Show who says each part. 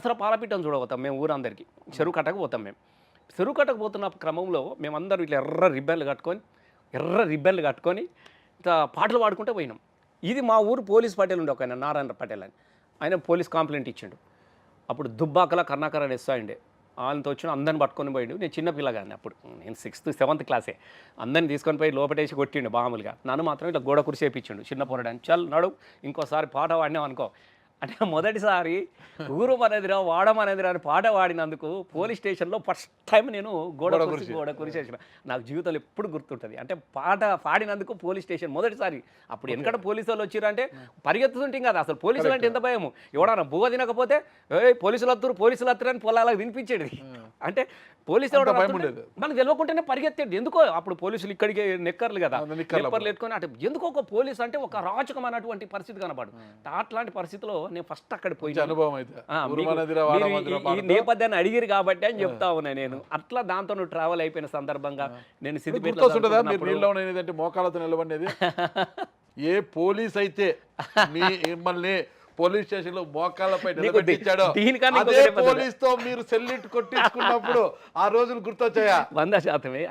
Speaker 1: అసలు పాలపిట్టను చూడబోతాం మేము ఊరందరికీ. చెరువు కట్టకు పోతాం మేము. చెరువు కట్టకు పోతున్న క్రమంలో మేమందరం ఇట్లా ఎర్ర రిబ్బన్లు కట్టుకొని ఇట్లా పాటలు పాడుకుంటూ పోయినాం. ఇది మా ఊరు పోలీస్ పటేల్ ఉండే ఒక ఆయన నారాయణ పటేల్ అని. ఆయన పోలీస్ కంప్లైంట్ ఇచ్చిండు. అప్పుడు దుబ్బాకల కర్ణాకర ఎస్ఐ ఉండే. ఆయనతో వచ్చిన అందరిని పట్టుకొని పోయిండు. నేను చిన్న పిల్లగాన్ని అప్పుడు. నేను 6th 7th క్లాసే. అందరిని తీసుకొని పోయి లోపటేసి కొట్టిండు మామూలుగా. నన్ను మాత్రం ఇట్లా గోడ కురిసేపించిండు చిన్న పోరడాన్ని. చల్ నడు ఇంకోసారి పాట పాడినాం అనుకో. అంటే మొదటిసారి ఊరు మనదిరా వాడమనేదిరా అని పాట పాడినందుకు పోలీస్ స్టేషన్లో ఫస్ట్ టైం నేను గోడ కురిసేసిన. నాకు జీవితంలో ఎప్పుడు గుర్తుంటుంది. అంటే పాట పాడినందుకు పోలీస్ స్టేషన్ మొదటిసారి. అప్పుడు ఎందుకంటే పోలీసు వాళ్ళు వచ్చిరంటే పరిగెత్తుతుంటాం కదా. అసలు పోలీసులు అంటే ఎంత భయము. ఎవడన్నా బువ్వ తినకపోతే పోలీసులు వత్తురు అని పొలాలకు వినిపించేది. అంటే పోలీసులు మనకు తెలియకుండానే పరిగెత్తేది. ఎందుకో అప్పుడు పోలీసులు ఇక్కడికి నెక్కర్లు కదా, నెక్కర్లు ఎత్తుకొని అంటే ఎందుకో ఒక పోలీసు అంటే ఒక రాచకమైనటువంటి పరిస్థితి కనబడు. అట్లాంటి పరిస్థితిలో నేను ఫస్ట్ అక్కడ పోయి
Speaker 2: అనుభవం అయితే
Speaker 1: ఈ నేపథ్యాన్ని అడిగిరు కాబట్టి అని చెప్తా ఉన్నా నేను. అట్లా దాంతో నువ్వు ట్రావెల్ అయిపోయిన సందర్భంగా నేను
Speaker 2: సిద్దిపేట మోకాళ్ళతో నిలబడేది. ఏ పోలీస్ అయితే మిమ్మల్ని పోలీస్ స్టేషన్ లో మోకాళ్ళపై నిలబెట్టించాడో అదే పోలీస్ తో మీరు సెల్యూట్ కొట్టించుకున్నప్పుడు ఆ రోజులు గుర్తొచ్చాయా?
Speaker 1: 100%